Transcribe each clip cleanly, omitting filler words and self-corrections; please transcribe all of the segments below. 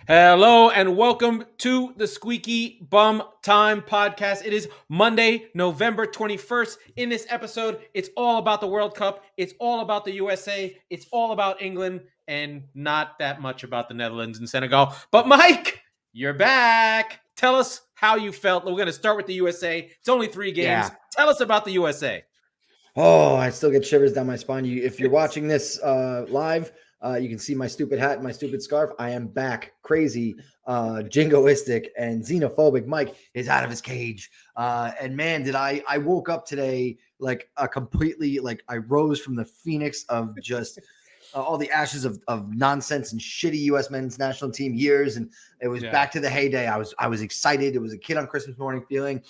Hello and welcome to the Squeaky Bum Time podcast. It is Monday, November 21st. In this episode, it's all about the World Cup. It's all about the USA. It's all about England and not that much about the Netherlands and Senegal. But Mike, you're back. Tell us how you felt. We're going to start with the USA. It's only 3 games. Yeah. Tell us about the USA. Oh, I still get shivers down my spine. If you're watching this live, you can see my stupid hat and my stupid scarf. I am back. Crazy, jingoistic, and xenophobic. Mike is out of his cage. And man, did I woke up today like a completely, like I rose from the phoenix of just all the ashes of nonsense and shitty U.S. men's national team years. And it was back to the heyday. I was excited. It was a kid on Christmas morning feeling.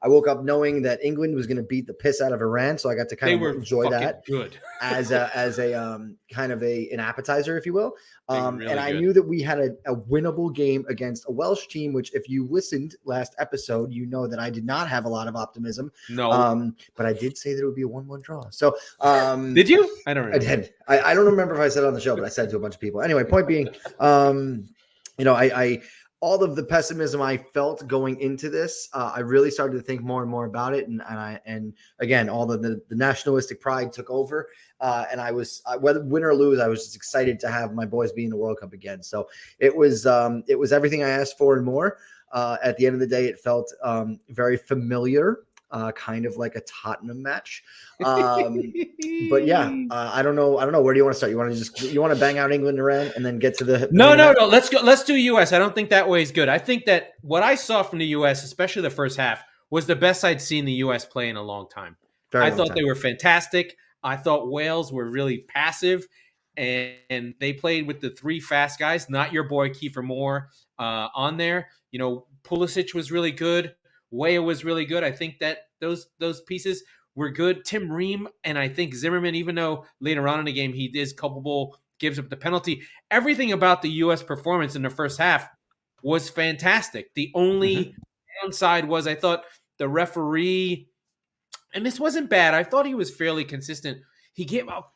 I woke up knowing that England was going to beat the piss out of Iran, so I got to kind of enjoy that good as a kind of an appetizer, if you will. Really and I good. knew that we had a winnable game against a Welsh team, which if you listened last episode, you know that I did not have a lot of optimism. No. But I did say that it would be a 1-1 draw. So did you? I don't remember. I did. I don't remember if I said it on the show, but I said it to a bunch of people. Anyway, point being, I all of the pessimism I felt going into this, I really started to think more and more about it, and again, all the nationalistic pride took over, and whether win or lose, I was just excited to have my boys be in the World Cup again. So it was everything I asked for and more. At the end of the day, it felt very familiar. Kind of like a Tottenham match. But yeah, I don't know. Where do you want to start? You want to bang out England, Iran, and then get to the No. Let's go. Let's do US. I don't think that way is good. I think that what I saw from the US, especially the first half, was the best I'd seen the US play in a long time. I thought they were fantastic. I thought Wales were really passive, and they played with the 3 fast guys, not your boy Kiefer Moore on there. You know, Pulisic was really good. Weah was really good. I think that those pieces were good. Tim Ream and I think Zimmerman, even though later on in the game he is culpable, gives up the penalty. Everything about the U.S. performance in the first half was fantastic. The only downside was I thought the referee, and this wasn't bad, I thought he was fairly consistent. He gave out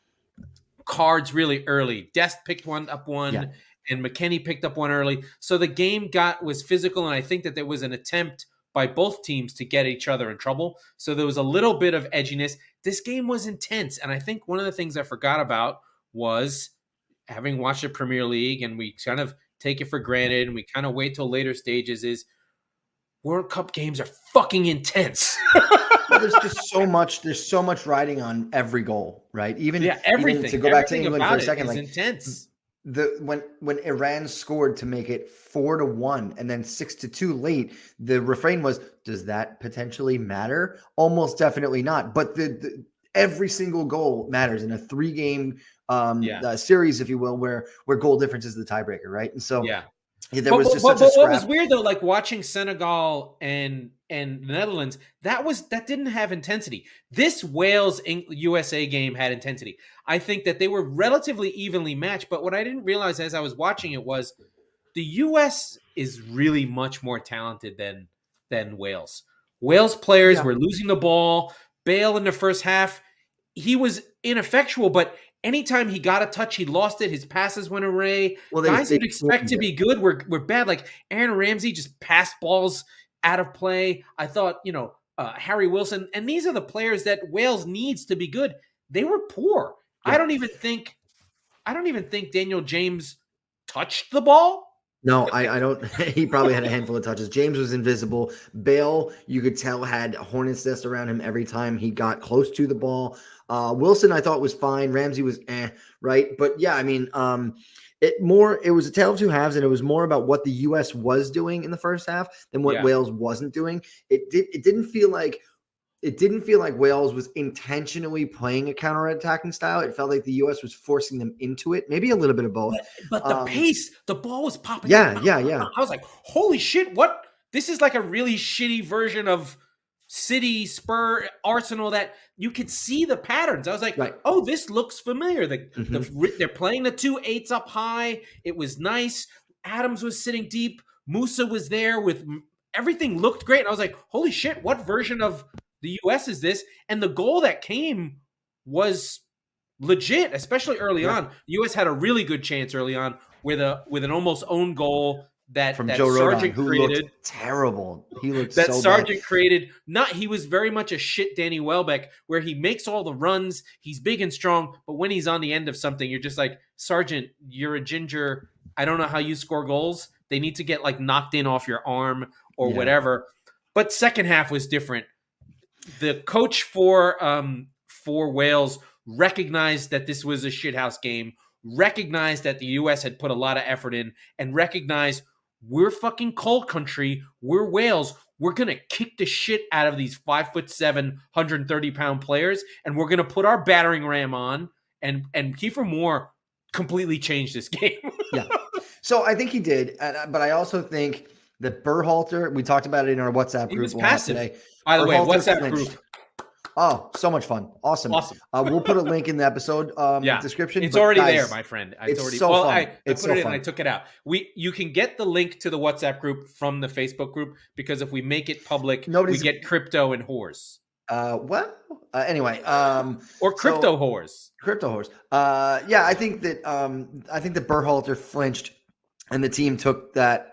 cards really early. Dest picked one, and McKennie picked up one early. So the game was physical, and I think that there was an attempt by both teams to get each other in trouble. So there was a little bit of edginess. This game was intense. And I think one of the things I forgot about was having watched the Premier League, and we kind of take it for granted and we kind of wait till later stages, is World Cup games are fucking intense. Well, there's so much riding on every goal, right? Everything. Even to go back to England for a second, like intense. When Iran scored to make it 4-1 and then 6-2 late, the refrain was, does that potentially matter? Almost definitely not. But the every single goal matters in a 3-game series, if you will, where goal difference is the tiebreaker, right? And so there was just such a scrap. What was weird though, like watching Senegal and the Netherlands, that didn't have intensity. This Wales USA game had intensity. I think that they were relatively evenly matched, but what I didn't realize as I was watching it was the US is really much more talented than Wales. Wales players were losing the ball. Bale in the first half, he was ineffectual, but anytime he got a touch, he lost it. His passes went away. Well, guys you'd expect to be good were bad. Like Aaron Ramsey just passed balls out of play. I thought, Harry Wilson, and these are the players that Wales needs to be good. They were poor. Yeah. I don't even think Daniel James touched the ball. No, I don't. He probably had a handful of touches. James was invisible. Bale, you could tell, had hornets nest around him every time he got close to the ball. Wilson, I thought, was fine. Ramsey was right. But yeah, I mean, it was a tale of 2 halves, and it was more about what the U.S. was doing in the first half than what Wales wasn't doing. It didn't feel like Wales was intentionally playing a counterattacking style. It felt like the U.S. was forcing them into it. Maybe a little bit of both. But the pace, the ball was popping. Yeah. I was like, holy shit, what? This is like a really shitty version of City, Spur, Arsenal that you could see the patterns. I was like, oh, this looks familiar. They're playing the 2 8s up high. It was nice. Adams was sitting deep. Musa was there with everything looked great. And I was like, holy shit, what version of the U.S. is this? And the goal that came was legit, especially early on. The U.S. had a really good chance early on with an almost own goal that from that Joe Rodon, Sargent who created. looked terrible. He looked That so Sargent bad. created. He was very much a shit Danny Welbeck, where he makes all the runs. He's big and strong, but when he's on the end of something, you're just like, Sargent, you're a ginger. I don't know how you score goals. They need to get like knocked in off your arm or whatever. But second half was different. The coach for Wales recognized that this was a shithouse game, recognized that the U.S. had put a lot of effort in, and recognized we're fucking cold country. We're Wales. We're going to kick the shit out of these 5'7", 130-pound players, and we're going to put our battering ram on. And Kiefer Moore completely changed this game. Yeah. So I think he did, but I also think that Berhalter, we talked about it in our WhatsApp group He was passive today. By the way, Berhalter WhatsApp group. Oh, so much fun. Awesome. We'll put a link in the episode description. It's already there, my friend. It's already so fun. I put it in and I took it out. You can get the link to the WhatsApp group from the Facebook group, because if we make it public, we get crypto and whores. Anyway. Or crypto whores. Crypto whores. Yeah, I think that Berhalter flinched and the team took that,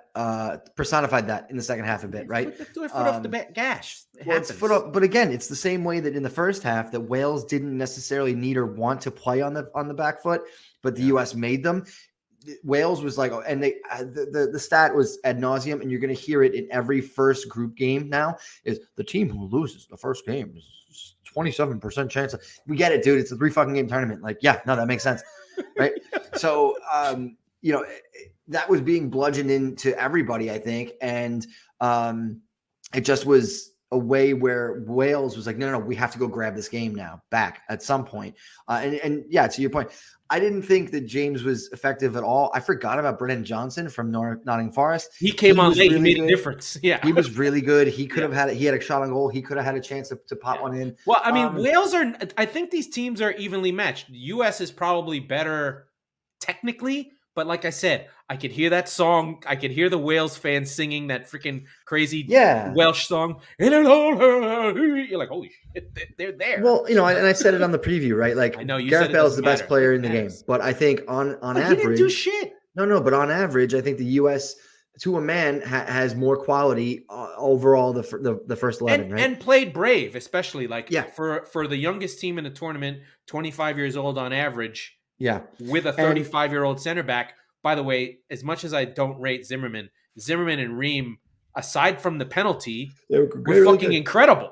personified that in the second half a bit, right? Foot off the gas. It's foot up, but again, it's the same way that in the first half that Wales didn't necessarily need or want to play on the back foot, but the U.S. made them. Wales was like, and they the stat was ad nauseum, and you're going to hear it in every first group game now, is the team who loses the first game is 27% chance. We get it, dude. It's a 3 fucking game tournament. Like, yeah, no, that makes sense, right? So, that was being bludgeoned into everybody, I think, and it just was a way where Wales was like, no, we have to go grab this game now back at some point. And yeah, to your point, I didn't think that James was effective at all. I forgot about Brennan Johnson from Nottingham Forest. He came on late. He made a difference. Yeah, he was really good. He could have had it. He had a shot on goal. He could have had a chance to pop one in. Well, I mean, Wales are. I think these teams are evenly matched. The U.S. is probably better technically. But like I said, I could hear that song. I could hear the Wales fans singing that freaking crazy Welsh song. You're like, holy shit, they're there. Well, and I said it on the preview, right? Like, I know Gareth Bale is the best player in the game. But I think on average, he didn't do shit. No, but on average, I think the U.S. to a man has more quality overall the first 11, right? And played brave, especially for the youngest team in the tournament, 25 years old on average. Yeah. With a 35-year-old center back. By the way, as much as I don't rate Zimmerman and Ream, aside from the penalty, were fucking incredible.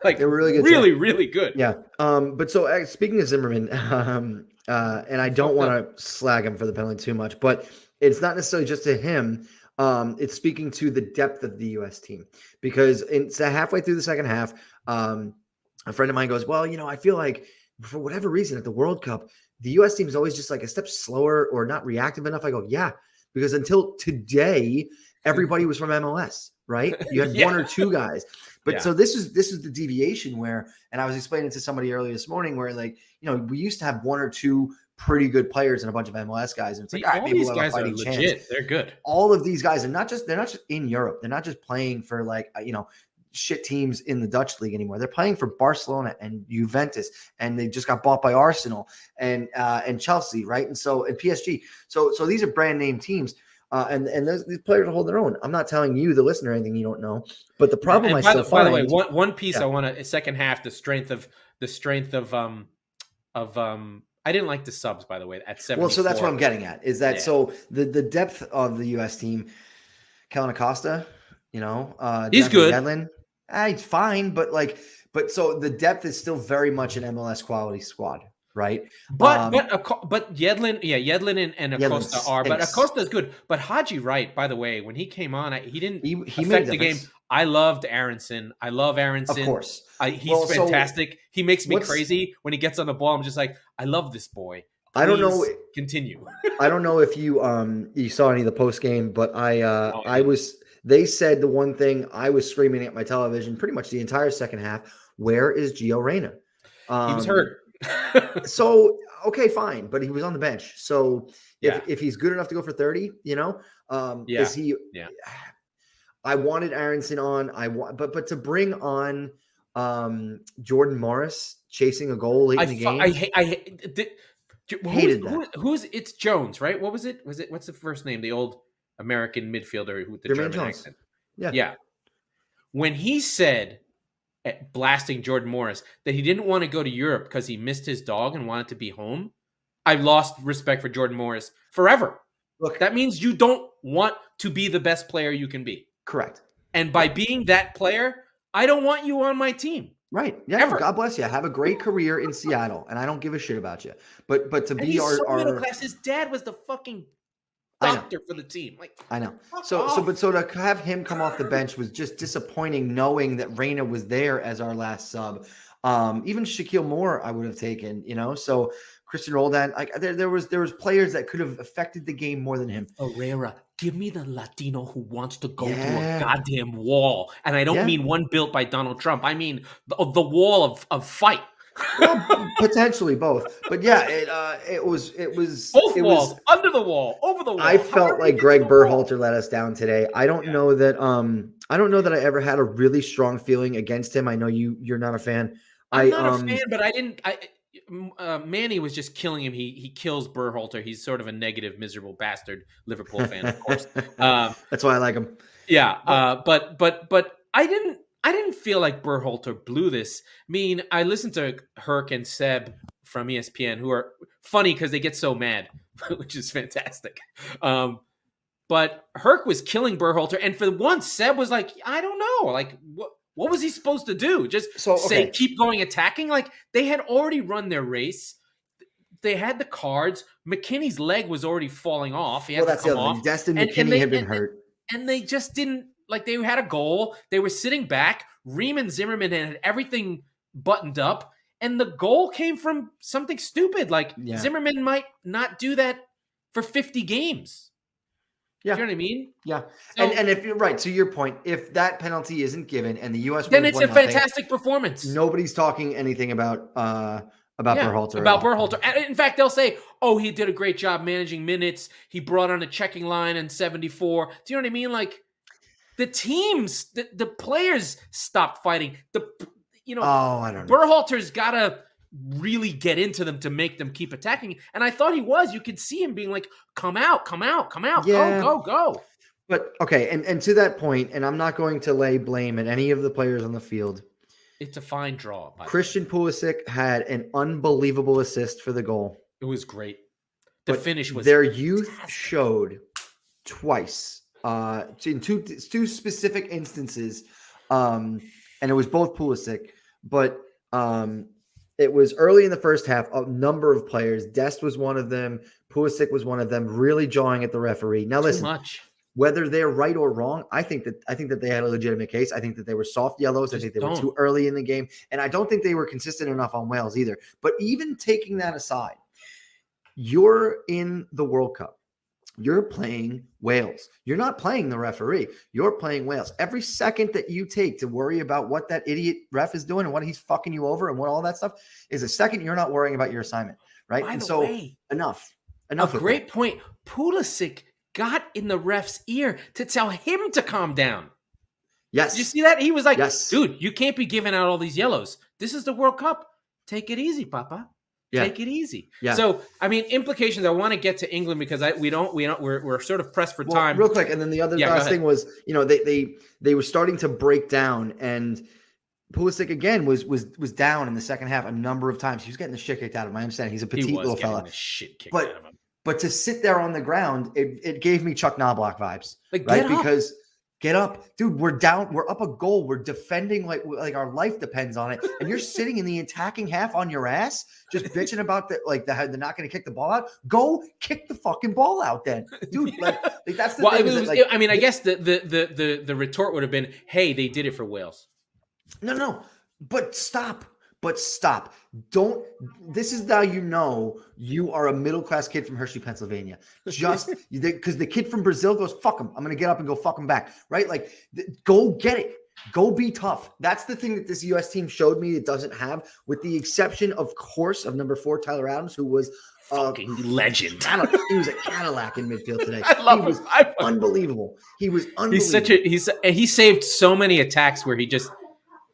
Like, they were really good. Really good. Yeah. But so speaking of Zimmerman, and I don't want to slag him for the penalty too much, but it's not necessarily just to him. It's speaking to the depth of the U.S. team, because it's halfway through the second half. A friend of mine goes, well, I feel like, for whatever reason at the World Cup, the U.S. team is always just like a step slower or not reactive enough. I go, yeah, because until today, everybody was from MLS, right? You had one or two guys. But so this is the deviation where, and I was explaining to somebody earlier this morning where, like, we used to have one or two pretty good players and a bunch of MLS guys. And it's like, all right, maybe these guys are legit. Chance. They're good. All of these guys, and they're not just in Europe. They're not just playing for like, shit teams in the Dutch league anymore. They're playing for Barcelona and Juventus, and they just got bought by Arsenal and Chelsea, right? And PSG. So these are brand name teams, and these players will hold their own. I'm not telling you, the listener, anything you don't know, but the problem by the way, one piece I want to second half, the strength of I didn't like the subs, by the way, at 74. Well, so that's what I'm getting at, is that so the depth of the U.S. team, Kellen Acosta, he's good. Yedlin, he's fine, but so the depth is still very much an MLS quality squad, right? But Yedlin and Acosta are, but Acosta is good. But Haji Wright, by the way, when he came on, he affect the game. I loved Aronson. I love Aronson. Of course. He's fantastic. He makes me crazy when he gets on the ball. I'm just like, I love this boy. Please I don't know. Continue. I don't know if you saw any of the post game, but I was. They said the one thing I was screaming at my television pretty much the entire second half. Where is Gio Reyna? He was hurt. So, okay, fine. But he was on the bench. So if he's good enough to go for 30, is he? Yeah. I wanted Aronson on. But to bring on Jordan Morris chasing a goal late in the game. Hated that. Who's it's Jones, right? What was it? What's the first name? The old American midfielder with the German accent. Yeah. When he said, blasting Jordan Morris, that he didn't want to go to Europe because he missed his dog and wanted to be home, I lost respect for Jordan Morris forever. Look, that means you don't want to be the best player you can be. Correct. And by being that player, I don't want you on my team. Right. Yeah. God bless you. Have a great career in Seattle, and I don't give a shit about you. But to be our middle class. His dad was the fucking doctor for the team. Like, I know. So to have him come off the bench was just disappointing, knowing that Reyna was there as our last sub. Even Shaquille Moore, I would have taken. So Christian Roldan, like there was players that could have affected the game more than him. Herrera, give me the Latino who wants to go through a goddamn wall, and I don't mean one built by Donald Trump. I mean the wall of fight. Well, potentially both, but yeah, it was both walls, under the wall, over the wall. I felt like Greg Berhalter let us down today. I don't know that I ever had a really strong feeling against him. I know you're not a fan. I'm not a fan, but I didn't. Manny was just killing him. He kills Berhalter. He's sort of a negative, miserable bastard Liverpool fan, of course. That's why I like him. Yeah, but I didn't feel like Berhalter blew this. I mean, I listened to Herc and Seb from ESPN, who are funny because they get so mad, which is fantastic. But Herc was killing Berhalter, and for once, Seb was like, I don't know, like what was he supposed to do? Just say keep going attacking? Like they had already run their race. They had the cards. McKinney's leg was already falling off. He had to come off. Destin McKinney had been hurt. And they just didn't, like, they had a goal. They were sitting back. Riemann Zimmerman had everything buttoned up. And the goal came from something stupid. Like, Zimmerman might not do that for 50 games. Yeah. Do you know what I mean? Yeah. So, and if you're right, to your point, if that penalty isn't given and the U.S. then it's a fantastic performance. Nobody's talking anything about Berhalter. About Berhalter. In fact, they'll say, oh, he did a great job managing minutes. He brought on a checking line in 74. Do you know what I mean? Like, the teams, the players stopped fighting. I don't know. Berhalter's got to really get into them to make them keep attacking. And I thought he was. You could see him being like, come out. Yeah. Go. But, okay, and to that point, and I'm not going to lay blame at any of the players on the field. It's a fine draw. Christian Pulisic had an unbelievable assist for the goal. It was great. The finish was their youth showed twice in two specific instances, and it was both Pulisic. But it was early in the first half. A number of players, Dest was one of them, Pulisic was one of them, really jawing at the referee. Now listen. Too much. Whether they're right or wrong, I think that they had a legitimate case. I think that they were soft yellows. I think they were too early in the game. And I don't think they were consistent enough on Wales either. But even taking that aside, you're in the World Cup. You're playing Wales. You're not playing the referee. You're playing Wales. Every second that you take to worry about what that idiot ref is doing and what he's fucking you over and what all that stuff is a second you're not worrying about your assignment, right? By the way, enough. A great point. Pulisic got in the ref's ear to tell him to calm down. Yes. Did you see that? He was like, dude, you can't be giving out all these yellows. This is the World Cup. Take it easy, Papa. Yeah. Take it easy. Yeah. So, I mean, implications. I want to get to England because we're sort of pressed for time. Real quick, and then the other last thing was, they were starting to break down, and Pulisic again was down in the second half a number of times. He was getting the shit kicked out of him. I understand he's a petite little fella. Shit kicked out of him. But to sit there on the ground, it gave me Chuck Knobloch vibes, like, right? Because get up, dude. We're down. We're up a goal. We're defending like our life depends on it. And you're sitting in the attacking half on your ass, just bitching about they're not going to kick the ball out. Go kick the fucking ball out, then, dude. Like that's the thing. I guess the retort would have been, hey, they did it for Wales. No, but stop. Don't. This is how you are a middle-class kid from Hershey, Pennsylvania. Just because the kid from Brazil goes, fuck him. I'm going to get up and go fuck him back. Right? Like, go get it. Go be tough. That's the thing that this U.S. team showed me it doesn't have, with the exception, of course, of number 4, Tyler Adams, who was fucking legend. He was a Cadillac in midfield today. I love him. Unbelievable. He was unbelievable. He saved so many attacks where he just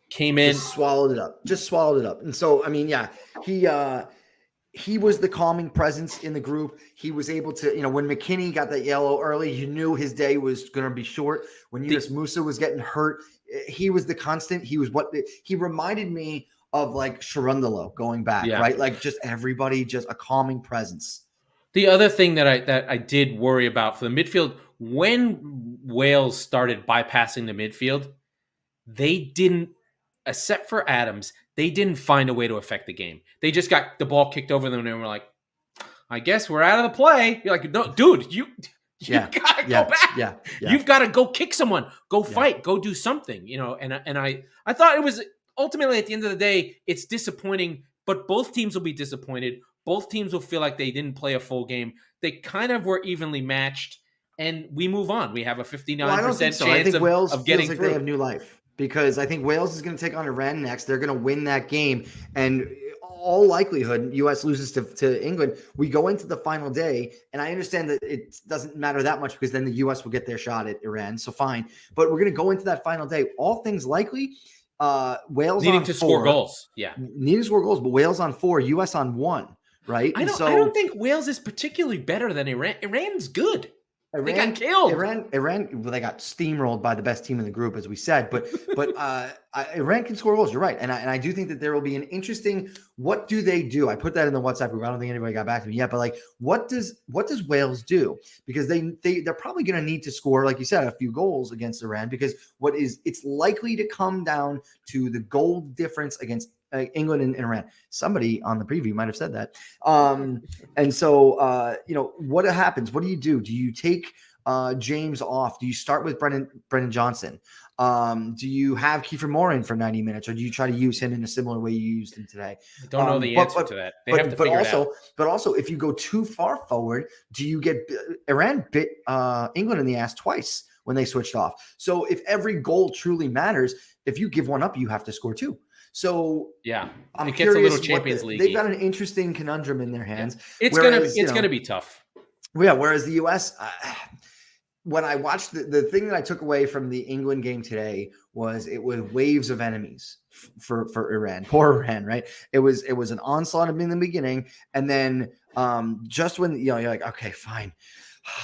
came in, just swallowed it up. And so, I mean, yeah, he was the calming presence in the group. He was able to, when McKinney got that yellow early, you knew his day was going to be short. When Yunus Musa was getting hurt, he was the constant. He reminded me of like Sharundalo going back, right? Like just everybody, just a calming presence. The other thing that I did worry about for the midfield, when Wales started bypassing the midfield, they didn't, except for Adams, they didn't find a way to affect the game. They just got the ball kicked over them and they were like, I guess we're out of the play. You're like, no, dude, you gotta go back. Yeah. You've got to go kick someone, go fight, go do something, and I thought it was ultimately, at the end of the day, it's disappointing, but both teams will be disappointed. Both teams will feel like they didn't play a full game. They kind of were evenly matched, and we move on. We have a 59% chance I think Wales of getting like through. They have new life, because I think Wales is going to take on Iran next. They're going to win that game, and all likelihood, U.S. loses to England. We go into the final day, and I understand that it doesn't matter that much because then the U.S. will get their shot at Iran, so fine. But we're going to go into that final day. All things likely, Wales needing to score goals. Yeah. Needing to score goals, but Wales on 4, U.S. on 1. Right. I don't think Wales is particularly better than Iran. Iran's good. They got killed. Iran. Well, they got steamrolled by the best team in the group, as we said. But Iran can score goals. You're right, and I do think that there will be an interesting. What do they do? I put that in the WhatsApp group. I don't think anybody got back to me yet. But like, what does Wales do? Because they're probably going to need to score, like you said, a few goals against Iran. Because it's likely to come down to the goal difference against England and Iran. Somebody on the preview might have said that. And so, what happens? What do you do? Do you take James off? Do you start with Brendan Johnson? Do you have Kiefer Moore in for 90 minutes, or do you try to use him in a similar way you used him today? I don't know the answer to that. They have to figure it out. But also, if you go too far forward, do you get Iran bit England in the ass twice when they switched off? So if every goal truly matters, if you give one up, you have to score 2. So I'm curious. A little Champions League. They've got an interesting conundrum in their hands. Yeah. It's gonna be tough. Yeah. Whereas the U.S., when I watched the thing that I took away from the England game today was it was waves of enemies for Iran. Poor Iran, right? It was an onslaught in the beginning, and then just when you're like, okay, fine,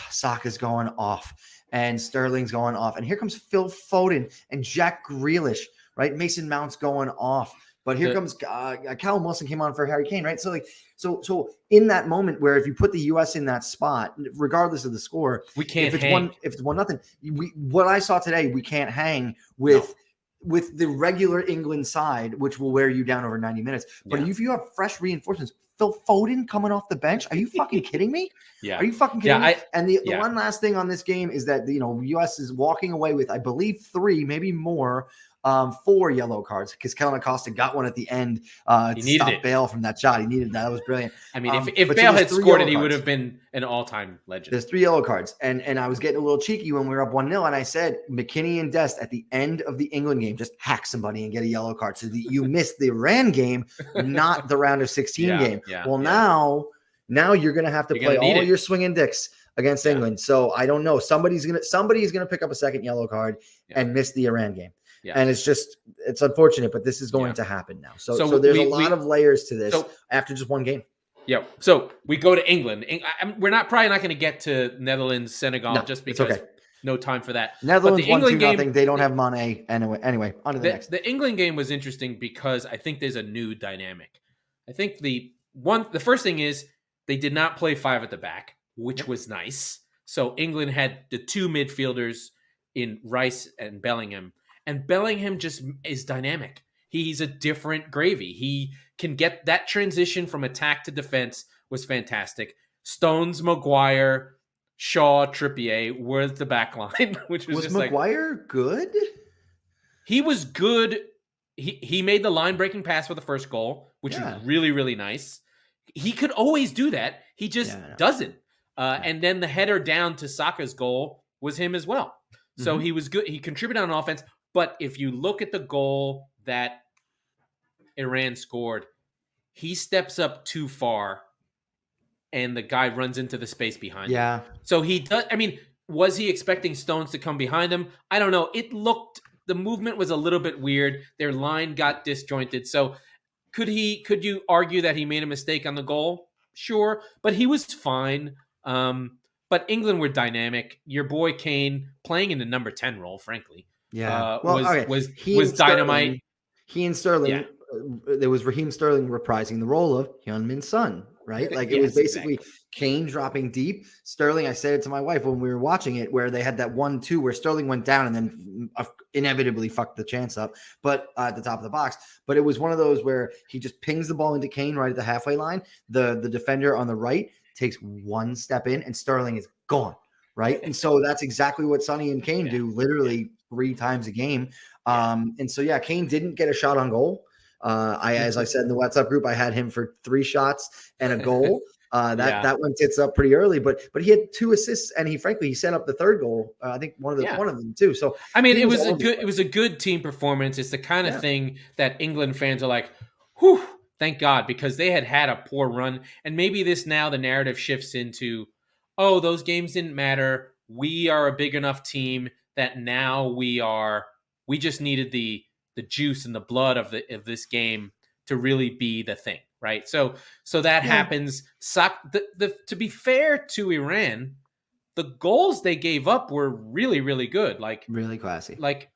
Saka's going off and Sterling's going off, and here comes Phil Foden and Jack Grealish. Right, Mason Mount's going off, but here comes Callum Wilson came on for Harry Kane, right? So so in that moment where if you put the U.S. in that spot, regardless of the score, we can't. If it's 1-0, what I saw today, we can't hang with the regular England side, which will wear you down over 90 minutes. But if you have fresh reinforcements, Phil Foden coming off the bench, are you fucking kidding me? Yeah, are you fucking kidding me? And the one last thing on this game is that U.S. is walking away with, I believe, 3, maybe more. 4 yellow cards because Kellen Acosta got one at the end to stop Bale from that shot. He needed that. That was brilliant. I mean, if Bale had scored it, he would have been an all-time legend. There's 3 yellow cards. And I was getting a little cheeky when we were up 1-0, and I said, McKinney and Dest at the end of the England game, just hack somebody and get a yellow card so that you missed the Iran game, not the round of 16 game. Now you're going to have to play all your swinging dicks against England. So I don't know. Somebody's going to pick up a second yellow card and miss the Iran game. Yeah. And it's unfortunate, but this is going to happen now. So there's a lot of layers to this after just one game. Yeah. So we go to England. We're probably not going to get to Netherlands, Senegal, just because no time for that. Netherlands won 2-0. They don't have Mane anyway. On to the next. The England game was interesting because I think there's a new dynamic. I think the first thing is they did not play 5 at the back, which was nice. So England had the 2 midfielders in Rice and Bellingham. And Bellingham just is dynamic. He's a different gravy. He can get that transition from attack to defense was fantastic. Stones, Maguire, Shaw, Trippier were the back line, which was just Maguire good? He was good. He made the line-breaking pass for the first goal, which was really, really nice. He could always do that. He just doesn't. And then the header down to Saka's goal was him as well. So he was good. He contributed on offense. But if you look at the goal that Iran scored, he steps up too far and the guy runs into the space behind him. So he does. I mean, was he expecting Stones to come behind him? I don't know. The movement was a little bit weird. Their line got disjointed. So could you argue that he made a mistake on the goal? sure, but he was fine. But England were dynamic. Your boy Kane playing in the number 10 role, frankly, Yeah. Well, okay. was dynamite. He and Sterling, Yeah. There was Raheem Sterling reprising the role of Heung-min Son, right? Like it was basically Kane dropping deep. Sterling, I said it to my wife when we were watching it, where they had that 1-2 where Sterling went down and then inevitably fucked the chance up, but at the top of the box. But it was one of those where he just pings the ball into Kane right at the halfway line. The defender on the right takes one step in and Sterling is gone, right? And so that's exactly what Sonny and Kane do literally 3 times a game. And so, Kane didn't get a shot on goal. As I said in the WhatsApp group, I had him for 3 shots and a goal. That one tits up pretty early, but he had 2 assists and he set up the 3rd goal. I think one of them too. So I mean, it was a good team performance. It's the kind of thing that England fans are like, whew, thank God, because they had a poor run. And maybe the narrative shifts into, oh, those games didn't matter. We are a big enough team that now we just needed the juice and the blood of this game to really be the thing, right? So that happens. To be fair to Iran, the goals they gave up were really, really good. Like really classy. Like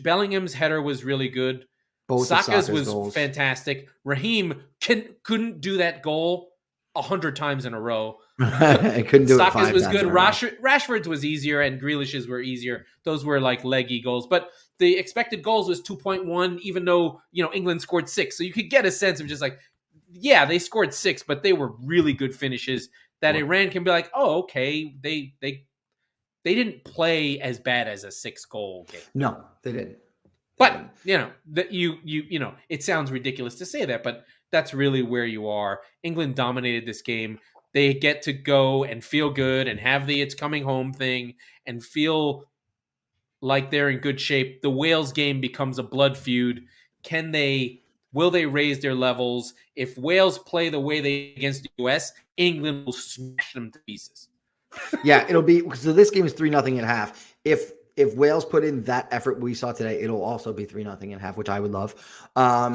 Bellingham's header was really good. Both Saka's was goals. Fantastic. Raheem couldn't do that goal 100 times in a row. I couldn't do Saka's it 5 was times good. Rashford's was easier, and Grealish's were easier. Those were like leggy goals, but the expected goals was 2.1, even though England scored 6. So you could get a sense of just like, they scored 6, but they were really good finishes. That Iran can be like, oh, okay, they didn't play as bad as a 6-goal game. No, they didn't. But that it sounds ridiculous to say that, but that's really where you are. England dominated this game. They get to go and feel good and have the "it's coming home" thing and feel like they're in good shape. The Wales game becomes a blood feud. Will they raise their levels? If Wales play the way they against the US, England will smash them to pieces. Yeah, it'll be, so this game is 3-0 at half. If Wales put in that effort we saw today, it'll also be 3-0 at half, which I would love. So I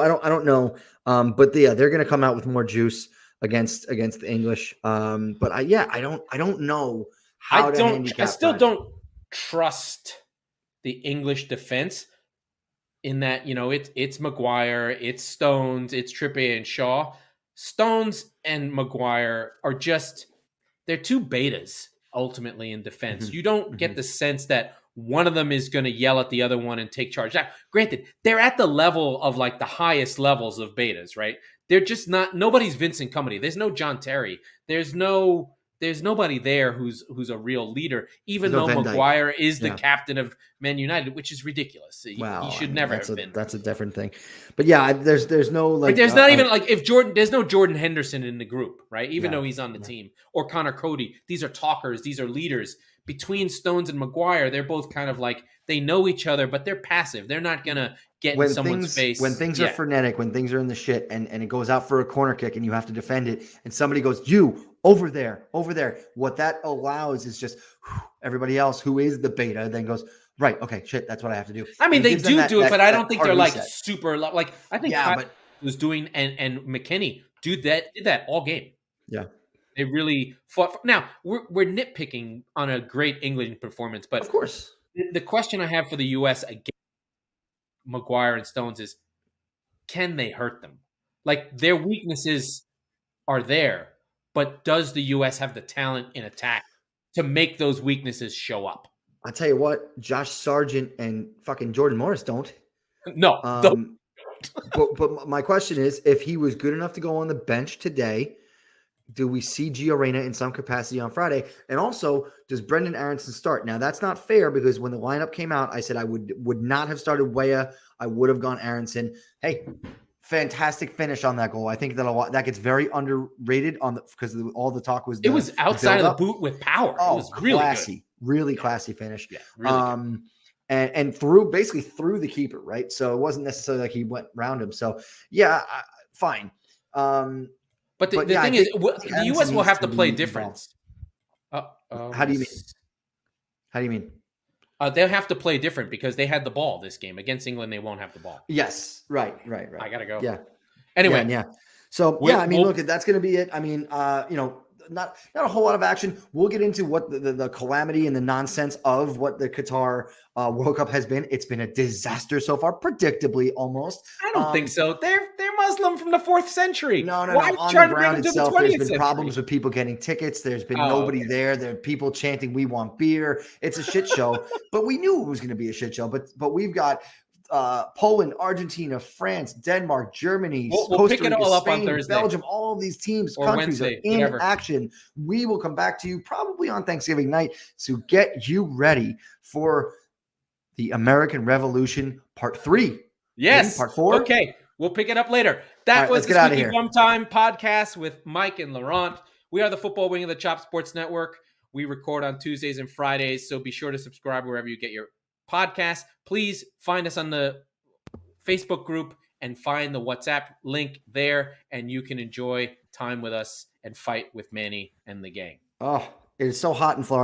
don't know. But they're going to come out with more juice against the English. I don't know how to handicap. I still don't trust the English defense in that, it's Maguire, it's Stones, it's Trippier and Shaw. Stones and Maguire are they're 2 betas ultimately in defense. Mm-hmm. You don't get the sense that one of them is going to yell at the other one and take charge. Now, granted, they're at the level of like the highest levels of betas, right? They're just nobody's Vincent Kompany. There's no John Terry. There's nobody there who's a real leader, even though Maguire is the captain of Man United, which is ridiculous. He should never have been. That's a different thing. But there's no like. But there's not even like there's no Jordan Henderson in the group, right? Even though he's on the team, or Connor Cody. These are talkers. These are leaders. Between Stones and Maguire, they're both kind of like they know each other, but they're passive. They're not gonna get in someone's face. When things are frenetic, when things are in the shit, and it goes out for a corner kick, and you have to defend it, and somebody goes, "You over there." What that allows is just everybody else who is the beta then goes, right, okay, shit, that's what I have to do. I mean, they do it, but I don't think they're like super. Like I think was doing and McKennie did that all game. Yeah. They really fought. Now, we're nitpicking on a great England performance, but of course, the question I have for the U.S. against Maguire and Stones is, can they hurt them? Like, their weaknesses are there, but does the U.S. have the talent in attack to make those weaknesses show up? I'll tell you what, Josh Sargent and fucking Jordan Morris don't. No. But my question is, if he was good enough to go on the bench today, do we see Gio Reyna in some capacity on Friday? And also, does Brendan Aronson start? Now, that's not fair because when the lineup came out, I said I would not have started Weah. I would have gone Aronson. Hey, fantastic finish on that goal. I think that gets very underrated because all the talk was. It was outside of the boot with power. Oh, it was really classy, good. Really classy finish. Yeah, really good. And through the keeper, right? So it wasn't necessarily like he went around him. So yeah, fine. But the thing is, the U.S. will have to play different. How do you mean? They'll have to play different because they had the ball this game. Against England, they won't have the ball. Yes, right. I gotta go. Yeah. Anyway, yeah. So yeah, I mean, look, that's going to be it. I mean, not a whole lot of action. We'll get into what the calamity and the nonsense of what the Qatar World Cup has been. It's been a disaster so far, predictably almost. I don't think so. They're Muslim from the 4th century. No. Why On trying the to bring ground them to itself, the 20th there's been century? problems with people getting tickets. There's been nobody there. There are people chanting, "We want beer." It's a shit show. But we knew it was going to be a shit show. But we've got Poland, Argentina, France, Denmark, Germany, we'll Costa pick it Rica, all up Spain, on Thursday. Belgium, all of these teams, or countries Wednesday, are in action. We will come back to you probably on Thanksgiving night to get you ready for the American Revolution Part 3. Yes. Maybe Part 4? Okay. We'll pick it up later. That was the Squeaky Bum Time podcast with Mike and Laurent. We are the football wing of the Chop Sports Network. We record on Tuesdays and Fridays, so be sure to subscribe wherever you get your podcast. Please find us on the Facebook group and find the WhatsApp link there, and you can enjoy time with us and fight with Manny and the gang. Oh, it is so hot in Florida.